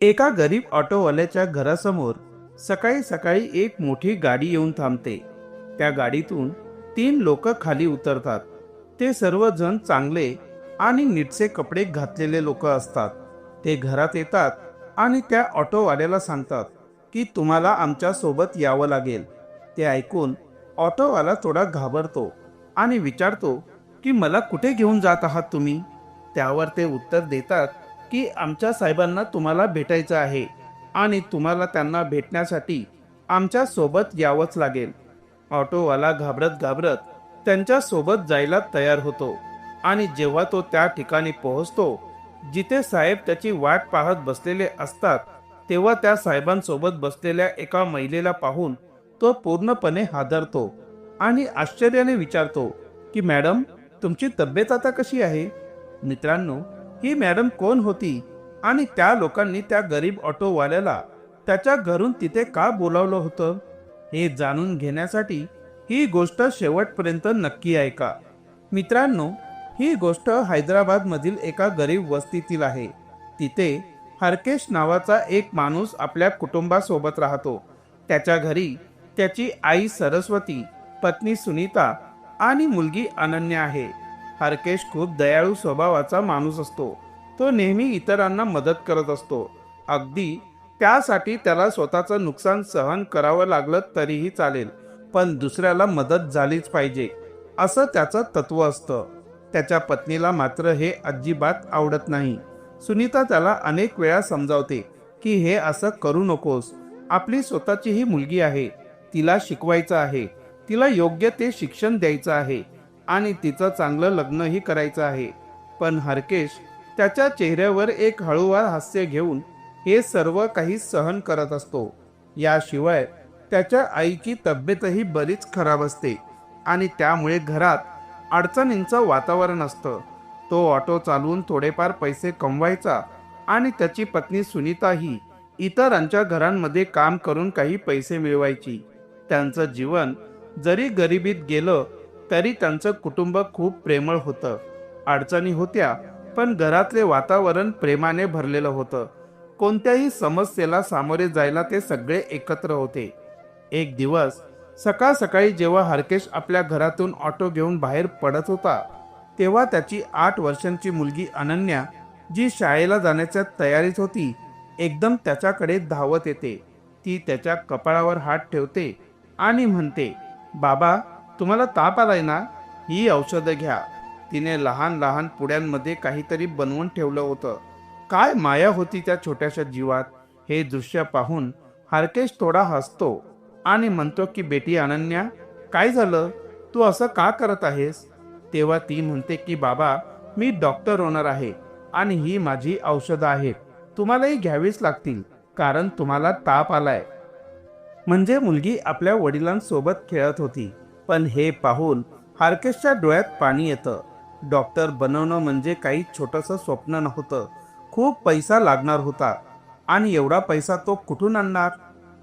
एका गरीब ऑटोवाल्याच्या घरासमोर सकाळी सकाळी एक मोठी गाडी येऊन थांबते. त्या गाडीतून 3 लोक खाली उतरतात. ते सर्वजण चांगले आणि नीटसे कपडे घातलेले लोक असतात. ते घरात येतात आणि त्या ऑटोवाल्याला सांगतात की तुम्हाला आमच्या सोबत यावं लागेल. ते ऐकून ऑटोवाला थोडा घाबरतो आणि विचारतो की मला कुठे घेऊन जात आहात तुम्ही. त्यावर ते उत्तर देतात की आमच्या साहेबांना तुम्हाला भेटायचं आहे आणि तुम्हाला त्यांना भेटण्यासाठी आमच्या सोबत यावंच लागेल. ऑटोवाला घाबरत घाबरत त्यांच्या सोबत जायला तयार होतो आणि जेव्हा तो त्या ठिकाणी पोहोचतो जिथे साहेब त्याची वाट पाहत बसलेले असतात, तेव्हा त्या साहेबांसोबत बसलेल्या एका महिलेला पाहून तो पूर्णपणे हादरतो आणि आश्चर्याने विचारतो की मॅडम, तुमची तब्येत आता कशी आहे? मित्रांनो, ही मॅडम कोण होती आणि त्या लोकांनी त्या गरीब ऑटोवाल्याला त्याच्या घरून तिथे का बोलावलं होतं? हे जाणून घेण्यासाठी ही गोष्ट शेवटपर्यंत नक्की ऐका. मित्रांनो, ही गोष्ट हैदराबाद मधील एका गरीब वस्तीतील आहे. तिथे हरकेश नावाचा एक माणूस आपल्या कुटुंबासोबत राहतो. त्याच्या घरी त्याची आई सरस्वती, पत्नी सुनीता आणि मुलगी अनन्या आहे. हरकेश खूप दयाळू स्वभावाचा माणूस असतो. तो नेहमी इतरांना मदत करत असतो. अगदी त्यासाठी त्याला स्वतःचं नुकसान सहन करावं लागलं तरीही चालेल, पण दुसऱ्याला मदत झालीच पाहिजे, असं त्याचं तत्व असतं. त्याच्या पत्नीला मात्र हे अजिबात आवडत नाही. सुनीता त्याला अनेक वेळा समजावते की हे असं करू नकोस. आपली स्वतःची ही मुलगी आहे, तिला शिकवायचं आहे, तिला योग्य ते शिक्षण द्यायचं आहे आणि तिचं चांगलं लग्नही करायचं आहे. पण हरकेश त्याच्या चेहऱ्यावर एक हळूवार हास्य घेऊन हे सर्व काही सहन करत असतो. याशिवाय त्याच्या आईची तब्येतही बरीच खराब असते आणि त्यामुळे घरात अडचणींचं वातावरण असतं. तो ऑटो चालवून थोडेफार पैसे कमवायचा आणि त्याची पत्नी सुनीता ही इतरांच्या घरांमध्ये काम करून काही पैसे मिळवायची. त्यांचं जीवन जरी गरिबीत गेलं तरी त्यांचं कुटुंब खूप प्रेमळ होतं. अडचणी होत्या, पण घरातले वातावरण प्रेमाने भरलेलं होतं. कोणत्याही समस्येला सामोरे जायला ते सगळे एकत्र होते. एक दिवस सकाळ सकाळी जेव्हा हरकेश आपल्या घरातून ऑटो घेऊन बाहेर पडत होता, तेव्हा त्याची 8 वर्षांची मुलगी अनन्या, जी शाळेला जाण्याच्या तयारीत होती, एकदम त्याच्याकडे धावत येते. ती त्याच्या कपाळावर हात ठेवते आणि म्हणते, बाबा, तुम्हाला ताप आलाय ना? ही औषधं घ्या. तिने लहान लहान पुड्यांमध्ये काहीतरी बनवून ठेवलं होतं. काय माया होती त्या छोट्याशा जीवात. हे दृश्य पाहून हरकेश थोडा हसतो आणि म्हणतो की बेटी अनन्या, काय झालं? तू असं का करत आहेस? तेव्हा ती म्हणते की बाबा, मी डॉक्टर होणार आहे आणि ही माझी औषधं आहेत. तुम्हालाही घ्यावीच लागतील कारण तुम्हाला ताप आलाय. म्हणजे मुलगी आपल्या वडिलांसोबत खेळत होती. पण हे पाहून हरकेशच्या डोळ्यात पाणी येतं. डॉक्टर बनवणं म्हणजे काही छोटंसं स्वप्न नव्हतं. खूप पैसा लागणार होता आणि एवढा पैसा तो कुठून आणणार?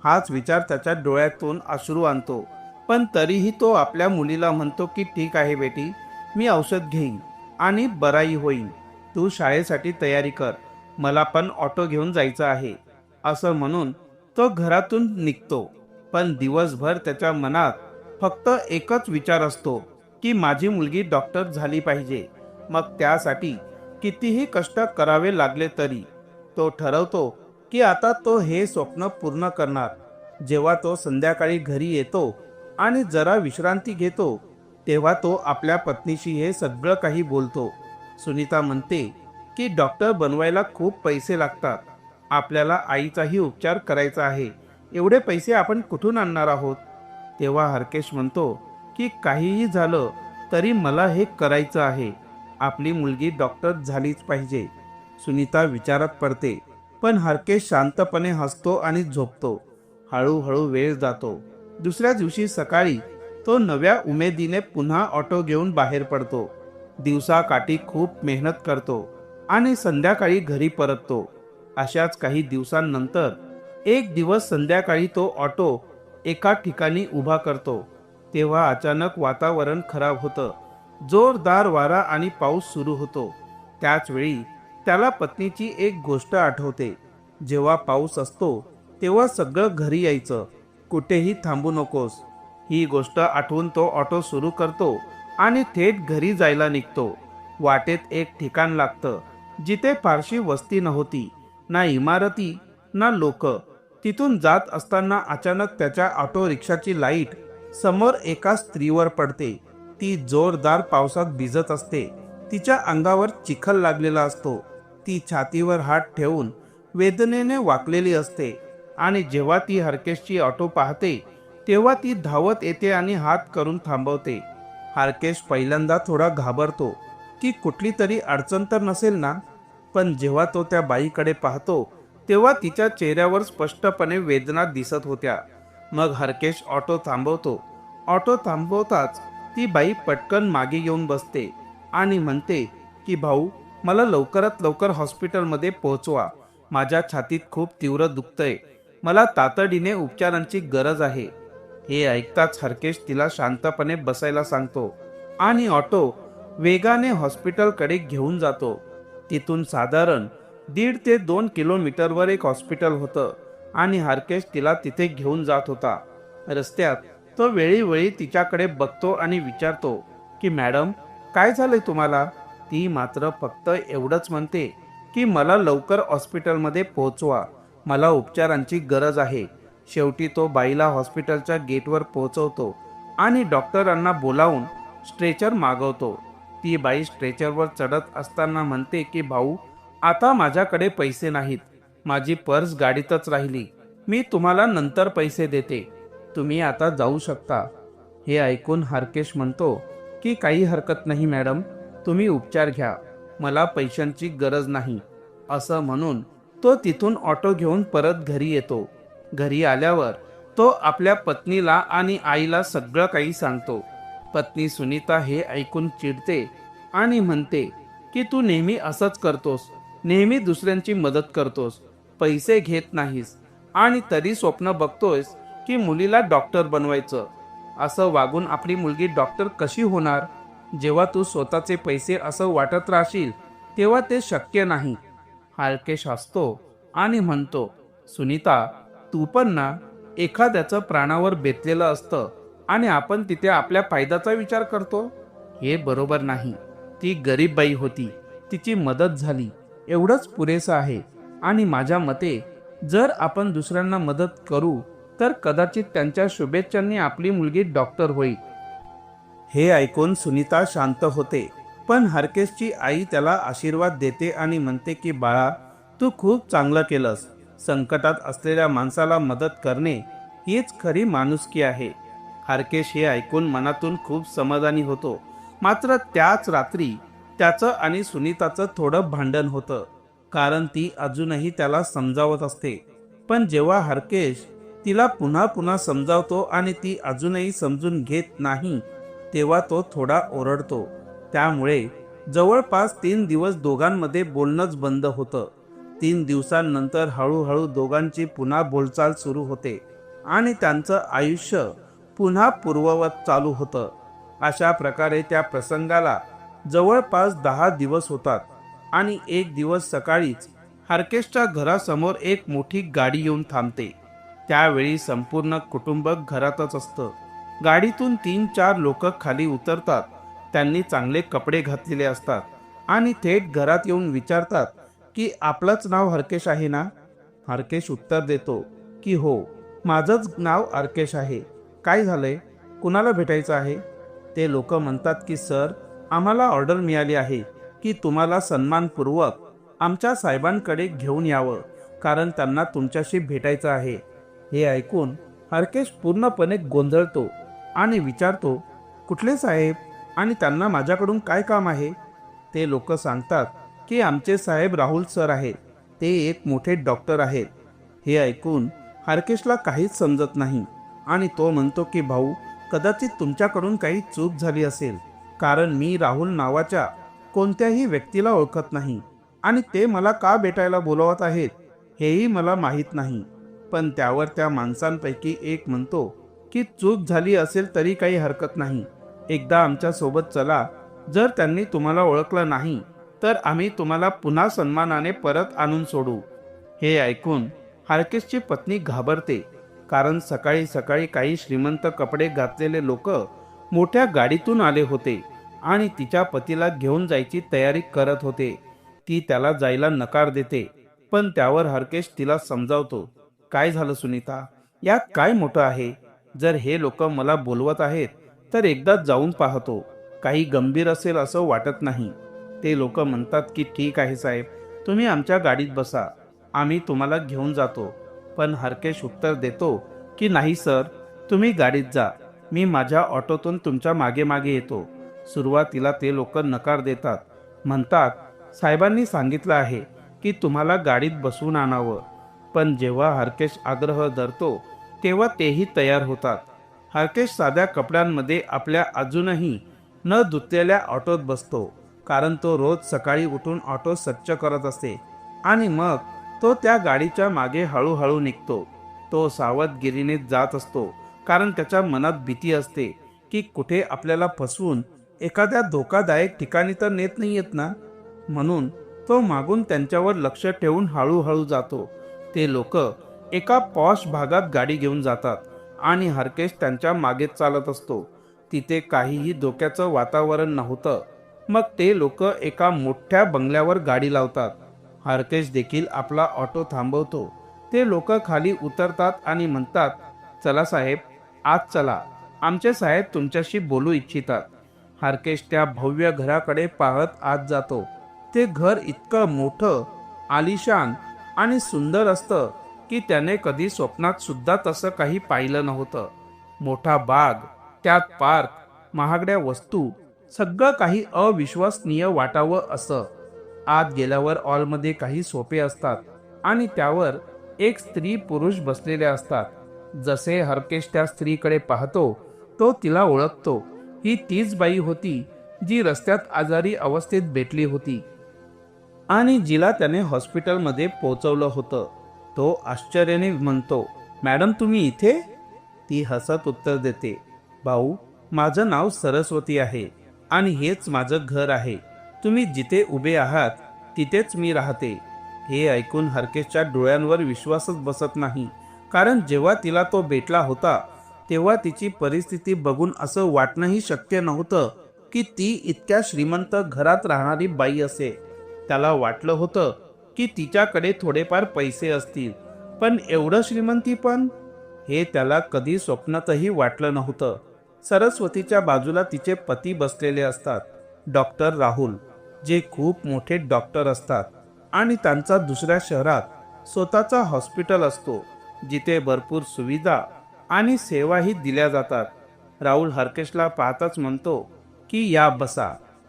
हाच विचार त्याच्या डोळ्यातून अश्रू आणतो. पण तरीही तो आपल्या मुलीला म्हणतो की ठीक आहे बेटी, मी औषध घेईन आणि बराई होईन. तू शाळेसाठी तयारी कर, मला पण ऑटो घेऊन जायचं आहे. असं म्हणून तो घरातून निघतो. पण दिवसभर त्याच्या मनात फक्त एकच विचार असतो की माझी मुलगी डॉक्टर झाली पाहिजे. मग त्यासाठी कितीही कष्ट करावे लागले तरी तो ठरवतो की आता तो हे स्वप्न पूर्ण करणार. जेव्हा तो संध्याकाळी घरी येतो आणि जरा विश्रांती घेतो, तेव्हा तो आपल्या पत्नीशी हे सगळं काही बोलतो. सुनीता म्हणते की डॉक्टर बनवायला खूप पैसे लागतात. आपल्याला आईचाही उपचार करायचा आहे. एवढे पैसे आपण कुठून आणणार आहोत? तेव्हा हरकेश म्हणतो की काहीही झालं तरी मला हे करायचं आहे. आपली मुलगी डॉक्टर झालीच पाहिजे. सुनीता विचारात पडते, पण हरकेश शांतपणे हसतो आणि झोपतो. हळूहळू वेळ जातो. दुसऱ्या दिवशी सकाळी तो नव्या उमेदीने पुन्हा ऑटो घेऊन बाहेर पडतो. दिवसाकाठी खूप मेहनत करतो आणि संध्याकाळी घरी परततो. अशाच काही दिवसांनंतर एक दिवस संध्याकाळी तो ऑटो एका ठिकाणी उभा करतो. तेव्हा अचानक वातावरण खराब होतं. जोरदार वारा आणि पाऊस सुरू होतो. त्याच वेळी त्याला पत्नीची एक गोष्ट आठवते. जेव्हा पाऊस असतो तेव्हा सगळं घरी यायचं, कुठेही थांबू नकोस. ही गोष्ट आठवून तो ऑटो सुरू करतो आणि थेट घरी जायला निघतो. वाटेत एक ठिकाण लागतं जिथे फारशी वस्ती नव्हती, ना इमारती ना लोक. तिथून जात असताना अचानक त्याच्या ऑटो रिक्षाची लाईट समोर एका स्त्रीवर पडते. ती जोरदार पावसात भिजत असते. तिच्या अंगावर चिखल लागलेला असतो. ती छातीवर हात ठेवून वेदनेने वाकलेली असते आणि जेव्हा ती हरकेशची ऑटो पाहते तेव्हा ती धावत येते आणि हात करून थांबवते. हरकेश पहिल्यांदा थोडा घाबरतो की कुठली तरी अडचण तर नसेल ना, पण जेव्हा तो त्या बाईकडे पाहतो तेव्हा तिच्या चेहऱ्यावर स्पष्टपणे वेदना दिसत होत्या. मग हरकेश ऑटो थांबवतो. ऑटो थांबवताच ती बाई पटकन मागे येऊन बसते आणि म्हणते की भाऊ, मला लवकरात लवकर हॉस्पिटलमध्ये पोहोचवा. माझ्या छातीत खूप तीव्र दुखतंय. मला तातडीने उपचारांची गरज आहे. हे ऐकताच हरकेश तिला शांतपणे बसायला सांगतो आणि ऑटो वेगाने हॉस्पिटलकडे घेऊन जातो. तिथून साधारण 1.5 ते 2 किलोमीटरवर एक हॉस्पिटल होतं आणि हरकेश तिला तिथे घेऊन जात होता. रस्त्यात तो वेळोवेळी तिच्याकडे बघतो आणि विचारतो की मॅडम, काय झालंय तुम्हाला? ती मात्र फक्त एवढंच म्हणते की मला लवकर हॉस्पिटलमध्ये पोहोचवा, मला उपचारांची गरज आहे. शेवटी तो बाईला हॉस्पिटलच्या गेटवर पोहोचवतो आणि डॉक्टरांना बोलावून स्ट्रेचर मागवतो. ती बाई स्ट्रेचरवर चढत असताना म्हणते की भाऊ, आता माझ्याकडे पैसे नाहीत. माझी पर्स गाडीतच राहिली. मी तुम्हाला नंतर पैसे देते. तुम्ही आता जाऊ शकता. हे ऐकून हरकेश म्हणतो की काही हरकत नाही मॅडम, तुम्ही उपचार घ्या. मला पैशांची गरज नाही. असं म्हणून तो तिथून ऑटो घेऊन परत घरी येतो. घरी आल्यावर तो आपल्या पत्नीला आणि आईला सगळं काही सांगतो. पत्नी सुनीता हे ऐकून चिडते आणि म्हणते की तू नेहमी असंच करतोस, नेहमी दुसऱ्यांची मदत करतोस, पैसे घेत नाहीस आणि तरी स्वप्न बघतोयस की मुलीला डॉक्टर बनवायचं. असं वागून आपली मुलगी डॉक्टर कशी होणार? जेव्हा तू स्वतःचे पैसे असं वाटत राहशील तेव्हा ते शक्य नाही. हरकेश हसतो आणि म्हणतो, सुनीता, तू पण ना, एखाद्याचं प्राणावर बेतलेलं असतं आणि आपण तिथे आपल्या फायद्याचा विचार करतो. हे बरोबर नाही. ती गरीब बाई होती, तिची मदत झाली, एवढंच पुरेसं आहे. आणि माझ्या मते जर आपण दुसऱ्यांना मदत करू तर कदाचित त्यांच्या शुभेच्छांनी आपली मुलगी डॉक्टर होईल. हे ऐकून सुनीता शांत होते, पण हरकेशची आई त्याला आशीर्वाद देते आणि म्हणते की बाळा, तू खूप चांगलं केलंस. संकटात असलेल्या माणसाला मदत करणे हीच खरी माणुसकी आहे. हरकेश हे ऐकून मनातून खूप समाधानी होतो. मात्र त्याच रात्री त्याचं आणि सुनीताचं थोडं भांडण होतं, कारण ती अजूनही त्याला समजावत असते. पण जेव्हा हरकेश तिला पुन्हा पुन्हा समजावतो आणि ती अजूनही समजून घेत नाही तेव्हा तो थोडा ओरडतो. त्यामुळे जवळपास 3 दिवस दोघांमध्ये बोलणंच बंद होतं. 3 दिवसांनंतर हळूहळू दोघांची पुन्हा बोलचाल सुरू होते आणि त्यांचं आयुष्य पुन्हा पूर्ववत चालू होतं. अशा प्रकारे त्या प्रसंगाला जवळपास 10 दिवस होतात आणि एक दिवस सकाळीच हरकेशच्या घरासमोर एक मोठी गाडी येऊन थांबते. त्यावेळी संपूर्ण कुटुंब घरातच असतं. गाडीतून 3-4 लोक खाली उतरतात. त्यांनी चांगले कपडे घातलेले असतात आणि थेट घरात येऊन विचारतात की आपलंच नाव हरकेश आहे ना? हरकेश उत्तर देतो की हो, माझंच नाव हरकेश आहे. काय झालंय? कुणाला भेटायचं आहे? ते लोक म्हणतात की सर, आम्हाला ऑर्डर मिळाली आहे की तुम्हाला सन्मानपूर्वक आमच्या साहेबांकडे घेऊन यावं, कारण त्यांना तुमच्याशी भेटायचं आहे. हे ऐकून हरकेश पूर्णपणे गोंधळतो आणि विचारतो, कुठले साहेब आणि त्यांना माझ्याकडून काय काम आहे? ते लोक सांगतात की आमचे साहेब राहुल सर आहेत, ते एक मोठे डॉक्टर आहेत. हे ऐकून हरकेशला काहीच समजत नाही आणि तो म्हणतो की भाऊ, कदाचित तुमच्याकडून काही चूक झाली असेल, कारण मी राहुल नावाच्या कोणत्याही व्यक्तीला ओळखत नाही आणि ते मला का भेटायला बोलवत आहेत हेही मला माहीत नाही. पण त्यावर त्या माणसांपैकी एक म्हणतो की चूक झाली असेल तरी काही हरकत नाही, एकदा आमच्या सोबत चला. जर त्यांनी तुम्हाला ओळखलं नाही तर आम्ही तुम्हाला पुन्हा सन्मानाने परत आणून सोडू. हे ऐकून हार्केशची पत्नी घाबरते, कारण सकाळी सकाळी काही श्रीमंत कपडे घातलेले लोक मोठ्या गाडीतून आले होते आणि तिच्या पतीला घेऊन जायची तयारी करत होते. ती त्याला जायला नकार देते, पण त्यावर हरकेश तिला समजावतो. काय झालं सुनीता, यात काय मोठं आहे? जर हे लोक मला बोलवत आहेत तर एकदा जाऊन पाहतो. काही गंभीर असेल असं वाटत नाही. ते लोक म्हणतात की ठीक आहे साहेब, तुम्ही आमच्या गाडीत बसा, आम्ही तुम्हाला घेऊन जातो. पण हरकेश उत्तर देतो की नाही सर, तुम्ही गाडीत जा, मी माझ्या ऑटोतून तुमच्या मागे मागे येतो. सुरुवातीला ते लोक नकार देतात, म्हणतात साहेबांनी सांगितलं आहे की तुम्हाला गाडीत बसवून आणावं. पण जेव्हा हरकेश आग्रह धरतो तेव्हा तेही तयार होतात. हरकेश साध्या कपड्यांमध्ये आपल्या अजूनही न धुतलेल्या ऑटोत बसतो, कारण तो रोज सकाळी उठून ऑटो स्वच्छ करत असते आणि मग तो त्या गाडीच्या मागे हळूहळू निघतो. तो सावधगिरीने जात असतो, कारण त्याच्या मनात भीती असते की कुठे आपल्याला फसवून एखाद्या धोकादायक ठिकाणी तर नेत नाही येत ना. म्हणून तो मागून त्यांच्यावर लक्ष ठेवून हळूहळू जातो. ते लोक एका पॉश भागात गाडी घेऊन जातात आणि हरकेश त्यांच्या मागे चालत असतो. तिथे काहीही धोक्याचं वातावरण नव्हतं. मग ते लोक एका मोठ्या बंगल्यावर गाडी लावतात. हरकेश देखील आपला ऑटो थांबवतो. ते लोक खाली उतरतात आणि म्हणतात, चला साहेब, आत चला, आमचे साहेब तुमच्याशी बोलू इच्छितात. हरकेश त्या भव्य घराकडे पाहत आत जातो. ते घर इतकं मोठं, आलिशान आणि सुंदर असतं की त्याने कधी स्वप्नात सुद्धा तसं काही पाहिलं नव्हतं. मोठा बाग, त्यात पार्क, महागड्या वस्तू, सगळं काही अविश्वसनीय वाटावं असं. आत गेल्यावर हॉलमध्ये काही सोफे असतात आणि त्यावर एक स्त्री पुरुष बसलेले असतात. जसे हरकेश त्या स्त्रीकडे पाहतो तो तिला ओळखतो. ही तीच बाई होती जी रस्त्यात आजारी अवस्थेत भेटली होती आणि जिला त्याने हॉस्पिटलमध्ये पोहोचवलं होतं. तो आश्चर्याने म्हणतो, मॅडम तुम्ही इथे? ती हसत उत्तर देते, भाऊ, माझं नाव सरस्वती आहे आणि हेच माझं घर आहे. तुम्ही जिथे उभे आहात तिथेच मी राहते. हे ऐकून हरकेशच्या डोळ्यांवर विश्वासच बसत नाही, कारण जेव्हा तिला तो भेटला होता तेव्हा तिची परिस्थिती बघून असं वाटणंही शक्य नव्हतं की ती इतक्या श्रीमंत घरात राहणारी बाई असे. त्याला वाटलं होतं की तिच्याकडे थोडेफार पैसे असतील, पण एवढं श्रीमंती पण, हे त्याला कधी स्वप्नातही वाटलं नव्हतं. सरस्वतीच्या बाजूला तिचे पती बसलेले असतात, डॉक्टर राहुल, जे खूप मोठे डॉक्टर असतात आणि त्यांचा दुसऱ्या शहरात स्वतःचा हॉस्पिटल असतो, जिथे भरपूर सुविधा आणि सेवाही दिल्या जातात. राहुल हरकेशला पाहताच म्हणतो की या बसा,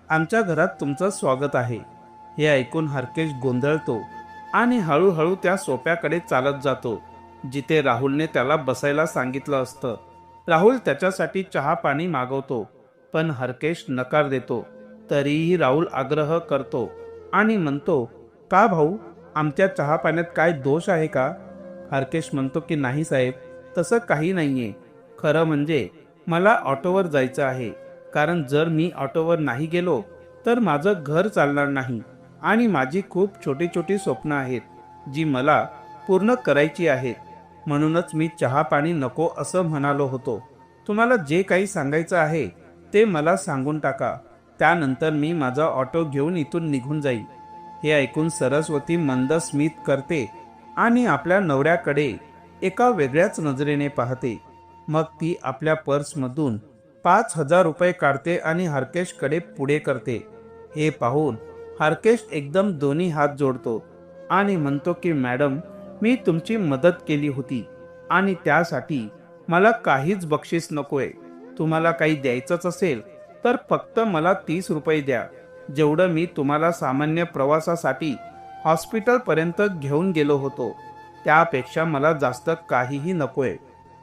आमच्या घरात तुमचं स्वागत आहे. हे ऐकून हरकेश गोंधळतो आणि हळूहळू त्या सोफ्याकडे चालत जातो जिथे राहुलने त्याला बसायला सांगितलं असतं. राहुल त्याच्यासाठी चहा पाणी मागवतो, पण हरकेश नकार देतो. तरीही राहुल आग्रह करतो आणि म्हणतो, का भाऊ, आमच्या चहा पाण्यात काय दोष आहे का? हरकेश म्हणतो की नाही साहेब, तसं काही नाहीये. खरं म्हणजे मला ऑटोवर जायचं आहे, कारण जर मी ऑटोवर नाही गेलो तर माझं घर चालणार नाही आणि माझी खूप छोटी छोटी स्वप्न आहेत जी मला पूर्ण करायची आहेत. म्हणूनच मी चहा पाणी नको असं म्हणालो होतो. तुम्हाला जे काही सांगायचं आहे ते मला सांगून टाका, त्यानंतर मी माझा ऑटो घेऊन इथून निघून जाईल. हे ऐकून सरस्वती मंद स्मित करते आणि आपल्या नवऱ्याकडे एका वेगळ्याच नजरेने पाहते. मग ती आपल्या पर्समधून 5,000 रुपये काढते आणि हरकेशकडे पुढे करते. हे पाहून हरकेश एकदम दोन्ही हात जोडतो आणि म्हणतो की मॅडम, मी तुमची मदत केली होती आणि त्यासाठी मला काहीच बक्षीस नकोय. तुम्हाला काही द्यायचंच असेल तर फक्त मला 30 रुपये द्या, जेवढं मी तुम्हाला सामान्य प्रवासासाठी हॉस्पिटलपर्यंत घेऊन गेलो होतो. त्यापेक्षा मला जास्त काहीही नकोय.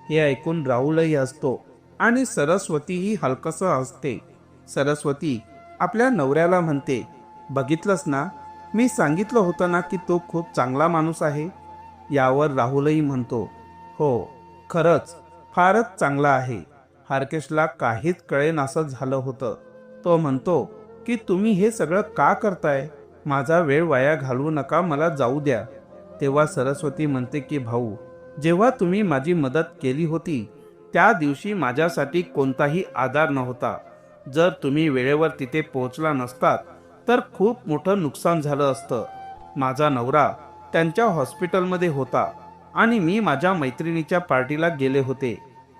हे ऐकून राहुलही हसतो आणि सरस्वतीही हलकसं हसते. सरस्वती आपल्या नवऱ्याला म्हणते, बघितलंस ना, मी सांगितलं होतं ना की तो खूप चांगला माणूस आहे. यावर राहुलही म्हणतो, हो, खरंच फारच चांगला आहे. हरकेशला काहीच कळेन असं झालं होतं. तो म्हणतो की तुम्ही हे सगळं का करताय? माझा वेळ वाया घालवू नका, मला जाऊ द्या. तेव्हा सरस्वती म्हणते की भाऊ, जेव्हा तुम्ही माझी मदत केली होती त्या दिवशी माझ्यासाठी कोणताही आधार नव्हता. जर तुम्ही वेळेवर तिथे पोहोचला नसतात तर खूप मोठं नुकसान झालं असतं. माझा नवरा त्यांच्या हॉस्पिटलमध्ये होता आणि मी माझ्या मैत्रिणीच्या पार्टीला गेले होते.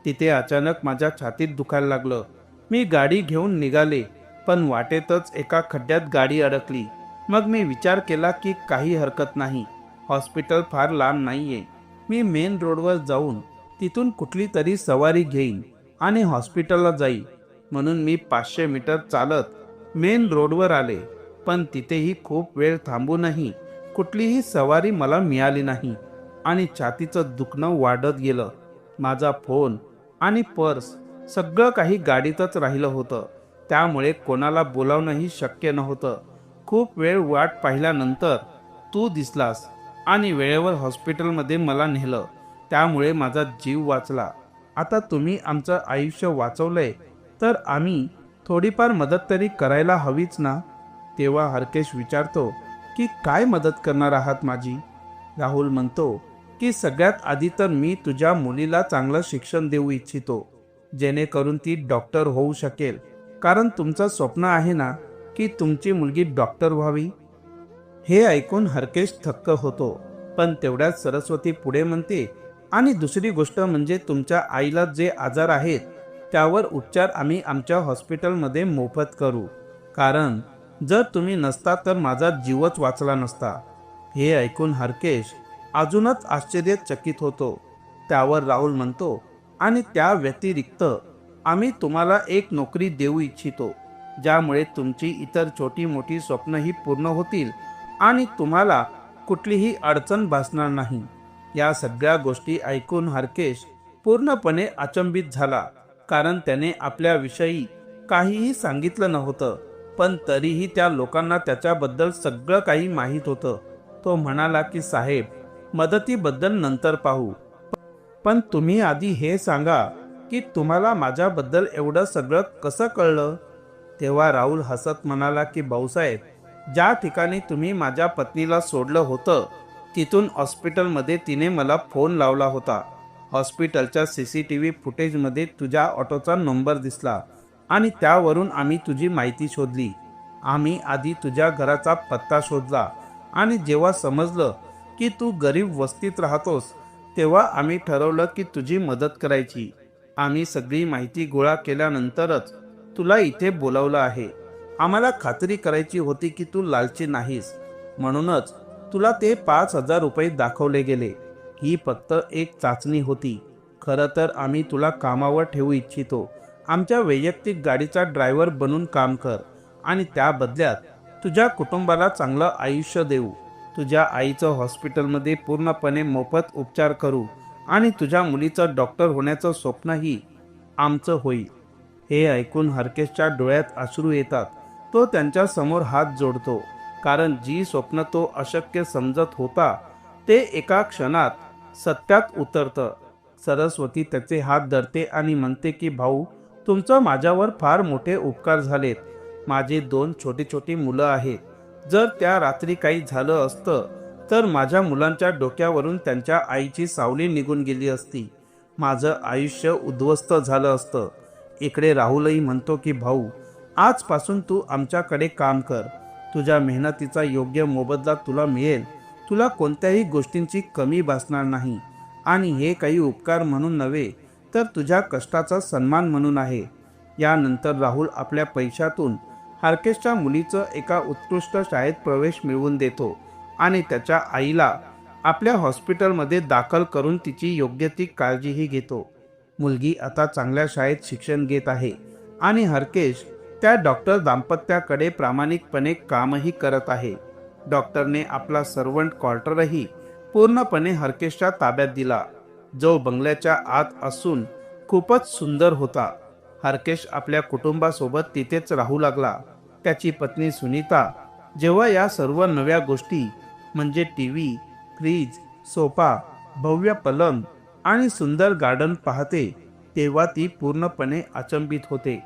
तिथे अचानक माझ्या छातीत दुखायला लागलं. मी गाडी घेऊन निघाले, पण वाटेतच एका खड्ड्यात गाडी अडकली. मग मी विचार केला की काही हरकत नाही, हॉस्पिटल फार लांब नाहीये. मी मेन रोडवर जाऊन तिथून कुठली तरी सवारी घेईन आणि हॉस्पिटलला जाईल. म्हणून मी 500 मीटर चालत मेन रोडवर आले, पण तिथेही खूप वेळ थांबूनही कुठलीही सवारी मला मिळाली नाही आणि छातीचं दुखणं वाढत गेलं. माझा फोन आणि पर्स सगळं काही गाडीतच राहिलं होतं, त्यामुळे कोणाला बोलावणंही शक्य नव्हतं. खूप वेळ वाट पाहिल्यानंतर तू दिसलास आणि वेळेवर हॉस्पिटलमध्ये मला नेलं, त्यामुळे माझा जीव वाचला. आता तुम्ही आमचं आयुष्य वाचवलंय तर आम्ही थोडीफार मदत तरी करायला हवीच ना. तेव्हा हरकेश विचारतो की काय मदत करणार आहात माझी. राहुल म्हणतो की सगळ्यात आधी तर मी तुझ्या मुलीला चांगलं शिक्षण देऊ इच्छितो, जेणेकरून ती डॉक्टर होऊ शकेल. कारण तुमचं स्वप्न आहे ना की तुमची मुलगी डॉक्टर व्हावी. हे ऐकून हरकेश थक्क होतो, पण तेवढ्यात सरस्वती पुढे म्हणते, आणि दुसरी गोष्ट म्हणजे तुमच्या आईला जे आजार आहेत त्यावर उपचार आम्ही आमच्या हॉस्पिटलमध्ये मोफत करू. कारण जर तुम्ही नसता तर माझा जीवच वाचला नसता. हे ऐकून हरकेश अजूनच आश्चर्यचकित होतो. त्यावर राहुल म्हणतो, आणि त्या व्यतिरिक्त आम्ही तुम्हाला एक नोकरी देऊ इच्छितो, ज्यामुळे तुमची इतर छोटी मोठी स्वप्नही पूर्ण होतील आणि तुम्हाला कुठलीही अडचण भासणार नाही. या सगळ्या गोष्टी ऐकून हरकेश पूर्णपणे अचंबित झाला, कारण त्याने आपल्याविषयी काहीही सांगितलं नव्हतं, पण तरीही त्या लोकांना त्याच्याबद्दल सगळं काही माहीत होतं. तो म्हणाला की साहेब, मदतीबद्दल नंतर पाहू, पण तुम्ही आधी हे सांगा की तुम्हाला माझ्याबद्दल एवढं सगळं कसं कळलं. तेव्हा राहुल हसत म्हणाला की भाऊसाहेब, ज्या ठिकाणी तुम्ही माझ्या पत्नीला सोडलं होतं तिथून हॉस्पिटलमध्ये तिने मला फोन लावला होता. हॉस्पिटलच्या CCTV फुटेजमध्ये तुझ्या ऑटोचा नंबर दिसला आणि त्यावरून आम्ही तुझी माहिती शोधली. आम्ही आधी तुझ्या घराचा पत्ता शोधला आणि जेव्हा समजलं की तू गरीब वस्तीत राहतोस तेव्हा आम्ही ठरवलं की तुझी मदत करायची. आम्ही सगळी माहिती गोळा केल्यानंतरच तुला इथे बोलावलं आहे. आम्हाला खात्री करायची होती की तू लालची नाहीस, म्हणूनच तुला ते 5,000 रुपये दाखवले गेले. ही फक्त एक चाचणी होती. खरं तर आम्ही तुला कामावर ठेवू इच्छितो. आमच्या वैयक्तिक गाडीचा ड्रायव्हर बनून काम कर आणि त्या बदल्यात तुझ्या कुटुंबाला चांगलं आयुष्य देऊ. तुझ्या आईचं हॉस्पिटलमध्ये पूर्णपणे मोफत उपचार करू आणि तुझ्या मुलीचं डॉक्टर होण्याचं स्वप्नही आमचं होईल. हे ऐकून हरकेशच्या डोळ्यात अश्रू येतात. तो त्यांच्या समोर हात जोडतो, कारण जी स्वप्न तो अशक्य समजत होता ते एका क्षणात सत्यात उतरतं. सरस्वती त्याचे हात धरते आणि म्हणते की भाऊ, तुमचं माझ्यावर फार मोठे उपकार झालेत. माझे 2 छोटी छोटी मुलं आहेत. जर त्या रात्री काही झालं असतं तर माझ्या मुलांच्या डोक्यावरून त्यांच्या आईची सावली निघून गेली असती. माझं आयुष्य उद्ध्वस्त झालं असतं. इकडे राहुलही म्हणतो की भाऊ, आजपासून तू आमच्याकडे काम कर. तुझ्या मेहनतीचा योग्य मोबदला तुला मिळेल. तुला कोणत्याही गोष्टींची कमी भासणार नाही आणि हे काही उपकार म्हणून नव्हे तर तुझ्या कष्टाचा सन्मान म्हणून आहे. यानंतर राहुल आपल्या पैशातून हरकेशच्या मुलीचं एका उत्कृष्ट शाळेत प्रवेश मिळवून देतो आणि त्याच्या आईला आपल्या हॉस्पिटलमध्ये दाखल करून तिची योग्य ती काळजीही घेतो. मुलगी आता चांगल्या शाळेत शिक्षण घेत आहे आणि हरकेश त्या डॉक्टर दाम्पत्याकडे प्रामाणिकपणे कामही करत आहे. डॉक्टरने आपला सर्वंट क्वार्टरही पूर्णपणे हरकेशच्या ताब्यात दिला, जो बंगल्याच्या आत असून खूपच सुंदर होता. हरकेश आपल्या कुटुंबासोबत तिथेच राहू लागला. त्याची पत्नी सुनीता जेव्हा या सर्व नव्या गोष्टी म्हणजे टीव्ही, फ्रीज, सोफा, भव्य पलंग आणि सुंदर गार्डन पाहते तेव्हा ती पूर्णपणे अचंबित होते.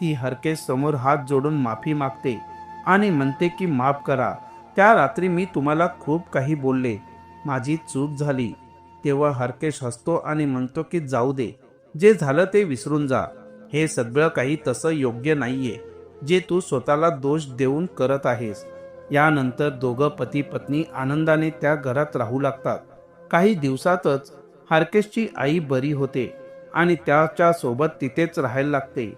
ती हरकेश समोर हात जोडून माफी मागते आणि म्हणते की माफ करा, त्या रात्री मी तुम्हाला खूप काही बोलले. माझी चूक झाली. तेव्हा हरकेश हसतो आणि म्हणतो की जाऊ दे, जे झालं ते विसरून जा. हे सगळं काही तसं योग्य नाहीये जे तू स्वतःला दोष देऊन करत आहेस. यानंतर दोघं पती पत्नी आनंदाने त्या घरात राहू लागतात. काही दिवसातच हरकेशची आई बरी होते आणि त्याच्या सोबत तिथेच राहायला लागते.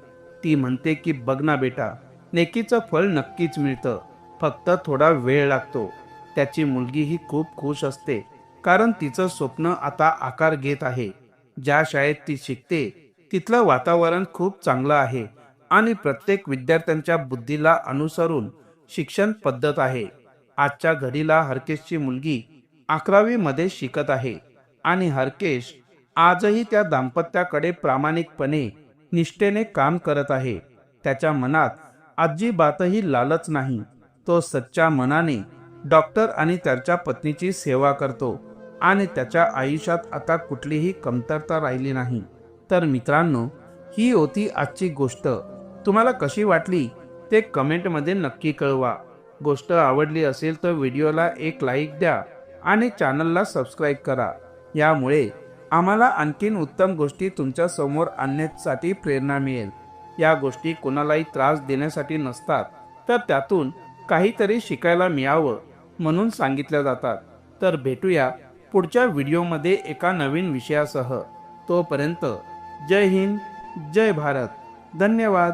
ती म्हणते की बघ ना बेटा, नेकीचं फळ नक्कीच मिळतं, फक्त थोडा वेळ लागतो. त्याची मुलगीही खूप खुश असते, कारण तिचं स्वप्न आता आकार घेत आहे. ज्या शाळेत ती शिकते तिथलं वातावरण खूप चांगलं आहे आणि प्रत्येक विद्यार्थ्यांच्या बुद्धीला अनुसरून शिक्षण पद्धत आहे. आजच्या घडीला हरकेशची मुलगी 11वी मध्ये शिकत आहे आणि हरकेश आजही त्या दाम्पत्याकडे प्रामाणिकपणे निष्ठेने काम करत आहे. त्याच्या मनात अजिबातही लालच नाही. तो सच्च्या मनाने डॉक्टर आणि त्याच्या पत्नीची सेवा करतो आणि त्याच्या आयुष्यात आता कुठलीही कमतरता राहिली नाही. तर मित्रांनो, ही होती आजची गोष्ट. तुम्हाला कशी वाटली ते कमेंटमध्ये नक्की कळवा. गोष्ट आवडली असेल तर व्हिडिओला एक लाईक द्या आणि चॅनलला सबस्क्राईब करा. यामुळे आम्हाला आणखीन उत्तम गोष्टी तुमच्या समोर आणण्यासाठी प्रेरणा मिळेल. या गोष्टी कोणालाही त्रास देण्यासाठी नसतात, तर त्यातून काहीतरी शिकायला मिळावं म्हणून सांगितल्या जातात. तर भेटूया पुढच्या व्हिडिओमध्ये एका नवीन विषयासह. तोपर्यंत जय हिंद, जय भारत. धन्यवाद.